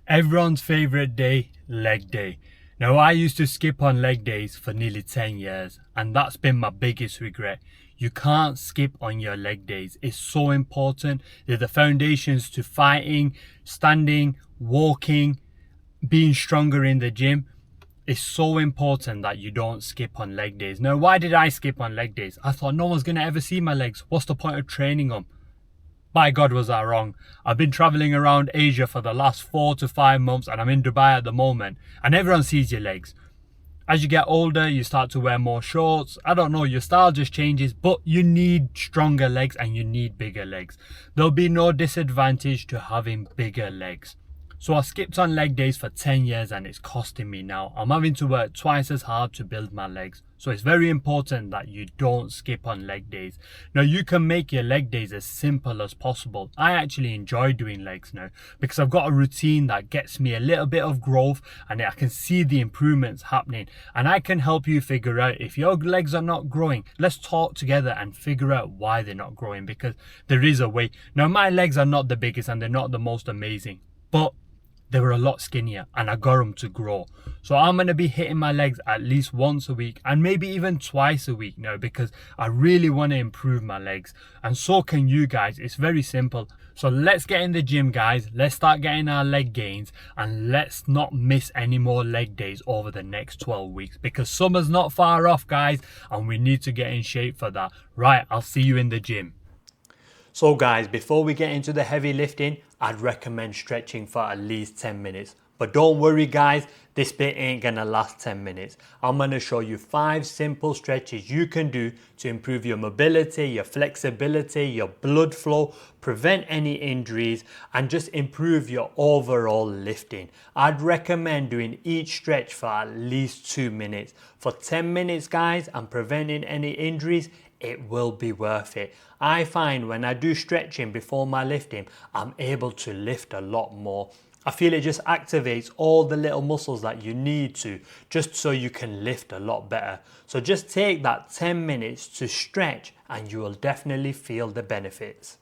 Everyone's favorite day, leg day. Now, I used to skip on leg days for nearly 10 years, and that's been my biggest regret. You can't skip on your leg days. It's so important. They're the foundations to fighting, standing, walking, being stronger in the gym. It's so important that you don't skip on leg days. Now, why did I skip on leg days? I thought no one's going to ever see my legs. What's the point of training them? By God, was I wrong. I've been traveling around Asia for the last 4 to 5 months and I'm in Dubai at the moment, and everyone sees your legs. As you get older, you start to wear more shorts. I don't know, your style just changes, but you need stronger legs and you need bigger legs. There'll be no disadvantage to having bigger legs. So I skipped on leg days for 10 years and it's costing me now. I'm having to work twice as hard to build my legs. So it's very important that you don't skip on leg days. Now, you can make your leg days as simple as possible. I actually enjoy doing legs now because I've got a routine that gets me a little bit of growth and I can see the improvements happening. And I can help you figure out if your legs are not growing. Let's talk together and figure out why they're not growing, because there is a way. Now, my legs are not the biggest and they're not the most amazing, but they were a lot skinnier and I got them to grow. So I'm going to be hitting my legs at least once a week and maybe even twice a week now, because I really want to improve my legs, and so can you guys. It's very simple. So let's get in the gym, guys. Let's start getting our leg gains and let's not miss any more leg days over the next 12 weeks, because summer's not far off, guys, and we need to get in shape for that. Right, I'll see you in the gym. So guys, before we get into the heavy lifting, I'd recommend stretching for at least 10 minutes. But don't worry guys, this bit ain't gonna last 10 minutes. I'm gonna show you 5 simple stretches you can do to improve your mobility, your flexibility, your blood flow, prevent any injuries, and just improve your overall lifting. I'd recommend doing each stretch for at least 2 minutes. For 10 minutes guys, and preventing any injuries, it will be worth it. I find when I do stretching before my lifting, I'm able to lift a lot more. I feel it just activates all the little muscles that you need to, just so you can lift a lot better. So just take that 10 minutes to stretch and you will definitely feel the benefits.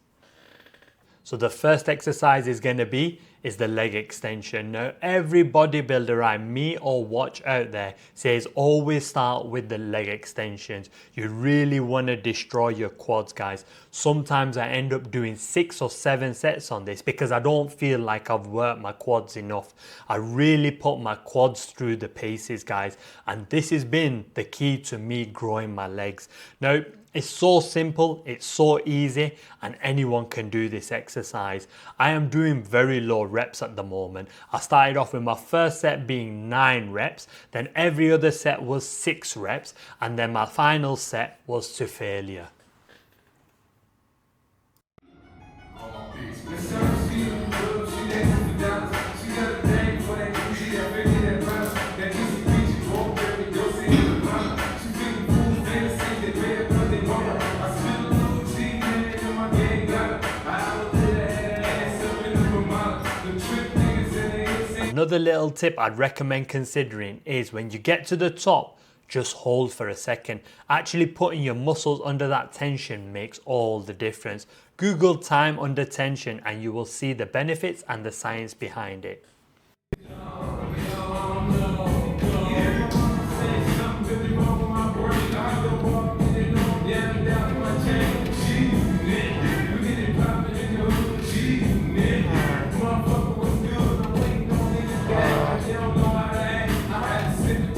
So the first exercise is going to be the leg extension. Now, every bodybuilder I meet or watch out there says always start with the leg extensions. You really want to destroy your quads, guys. Sometimes I end up doing 6 or 7 sets on this because I don't feel like I've worked my quads enough. I really put my quads through the paces, guys, and this has been the key to me growing my legs. Now, it's so simple, it's so easy, and anyone can do this exercise. I am doing very low reps at the moment. I started off with my first set being 9 reps, then every other set was 6 reps, and then my final set was to failure. Another little tip I'd recommend considering is when you get to the top, just hold for a second. Actually putting your muscles under that tension makes all the difference. Google time under tension and you will see the benefits and the science behind it.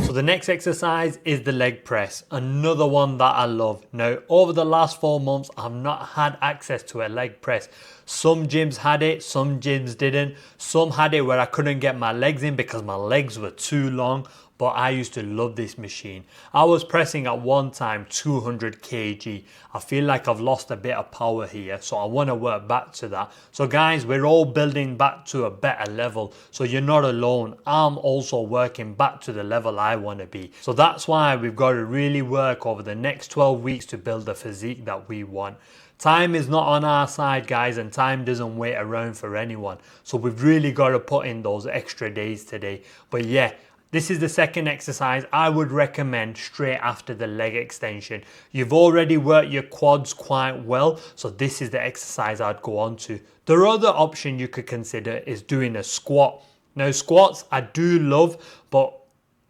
So the next exercise is the leg press, another one that I love. Now, over the last 4 months, I've not had access to a leg press. Some gyms had it, some gyms didn't. Some had it where I couldn't get my legs in because my legs were too long, but I used to love this machine. I was pressing at one time 200 kg. I feel like I've lost a bit of power here, so I want to work back to that. So guys, we're all building back to a better level, so you're not alone. I'm also working back to the level I want to be. So that's why we've got to really work over the next 12 weeks to build the physique that we want. Time is not on our side, guys, and time doesn't wait around for anyone. So we've really got to put in those extra days today. But yeah, this is the second exercise I would recommend straight after the leg extension. You've already worked your quads quite well, so this is the exercise I'd go on to. The other option you could consider is doing a squat. Now squats I do love, but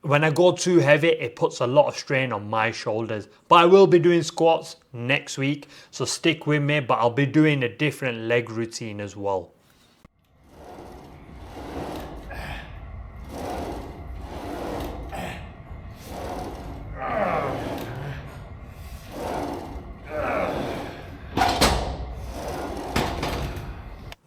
when I go too heavy, it puts a lot of strain on my shoulders. But I will be doing squats next week, so stick with me, but I'll be doing a different leg routine as well.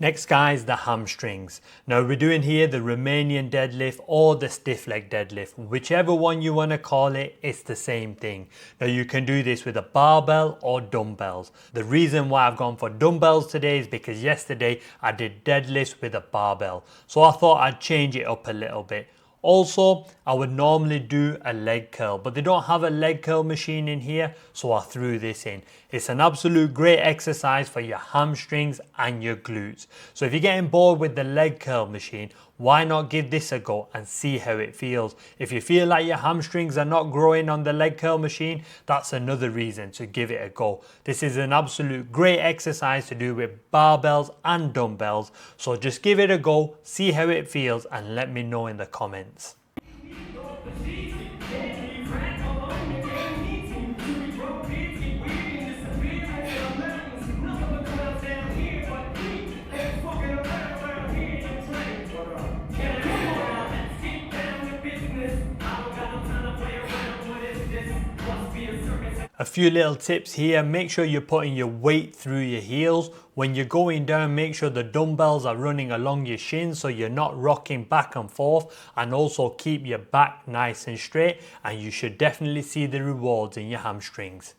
Next guys, the hamstrings. Now we're doing here the Romanian deadlift or the stiff leg deadlift. Whichever one you want to call it, it's the same thing. Now you can do this with a barbell or dumbbells. The reason why I've gone for dumbbells today is because yesterday I did deadlifts with a barbell. So I thought I'd change it up a little bit. Also, I would normally do a leg curl, but they don't have a leg curl machine in here, so I threw this in. It's an absolute great exercise for your hamstrings and your glutes. So if you're getting bored with the leg curl machine, why not give this a go and see how it feels? If you feel like your hamstrings are not growing on the leg curl machine, that's another reason to give it a go. This is an absolute great exercise to do with barbells and dumbbells. So just give it a go, see how it feels, and let me know in the comments. A few little tips here. Make sure you're putting your weight through your heels. When you're going down, make sure the dumbbells are running along your shins so you're not rocking back and forth, and also keep your back nice and straight, and you should definitely see the rewards in your hamstrings.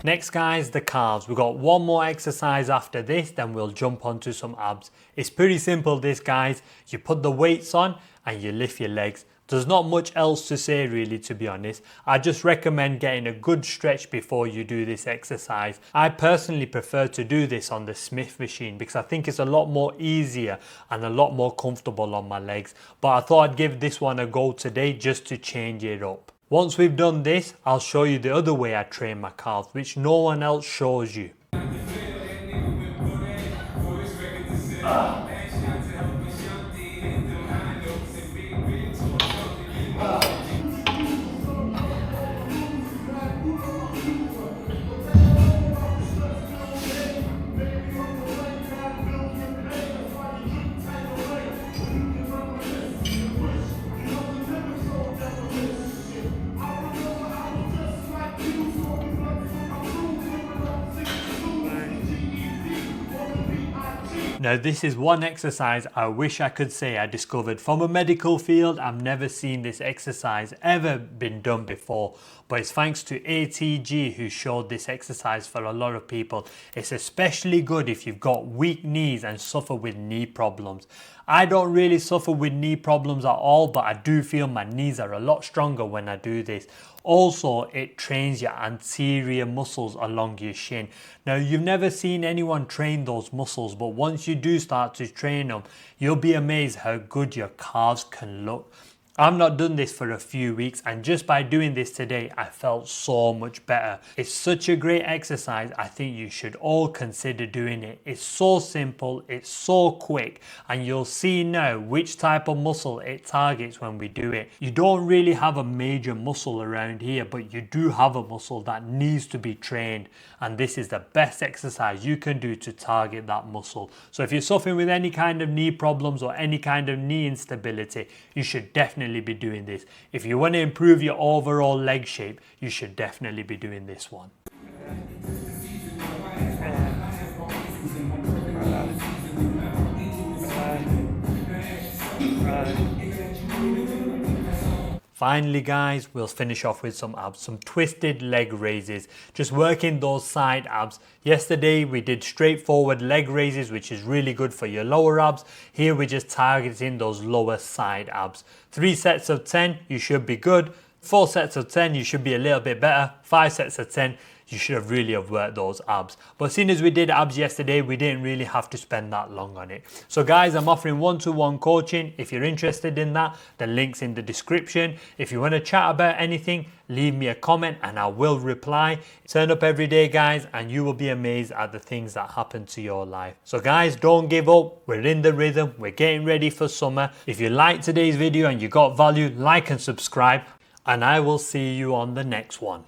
Next guys, the calves. We've got one more exercise after this, then we'll jump onto some abs. It's pretty simple this guys. You put the weights on and you lift your legs. There's not much else to say really, to be honest. I just recommend getting a good stretch before you do this exercise. I personally prefer to do this on the Smith machine because I think it's a lot more easier and a lot more comfortable on my legs. But I thought I'd give this one a go today just to change it up. Once we've done this, I'll show you the other way I train my calves, which no one else shows you. Now this is one exercise I wish I could say I discovered from a medical field. I've never seen this exercise ever been done before, but it's thanks to ATG who showed this exercise for a lot of people. It's especially good if you've got weak knees and suffer with knee problems. I don't really suffer with knee problems at all, but I do feel my knees are a lot stronger when I do this. Also, it trains your anterior muscles along your shin. Now, you've never seen anyone train those muscles, but once you do start to train them, you'll be amazed how good your calves can look. I've not done this for a few weeks, and just by doing this today, I felt so much better. It's such a great exercise. I think you should all consider doing it. It's so simple, it's so quick, and you'll see now which type of muscle it targets when we do it. You don't really have a major muscle around here, but you do have a muscle that needs to be trained, and this is the best exercise you can do to target that muscle. So if you're suffering with any kind of knee problems or any kind of knee instability, you should definitely be doing this. If you want to improve your overall leg shape, you should definitely be doing this one. Finally guys, we'll finish off with some abs, some twisted leg raises, just working those side abs. Yesterday we did straightforward leg raises, which is really good for your lower abs. Here we're just targeting those lower side abs. 3 sets of 10, you should be good. 4 sets of 10, you should be a little bit better. 5 sets of 10, you should have really have worked those abs. But seeing as we did abs yesterday, we didn't really have to spend that long on it. So guys, I'm offering one-to-one coaching. If you're interested in that, the link's in the description. If you want to chat about anything, leave me a comment and I will reply. Turn up every day, guys, and you will be amazed at the things that happen to your life. So guys, don't give up. We're in the rhythm. We're getting ready for summer. If you liked today's video and you got value, like and subscribe, and I will see you on the next one.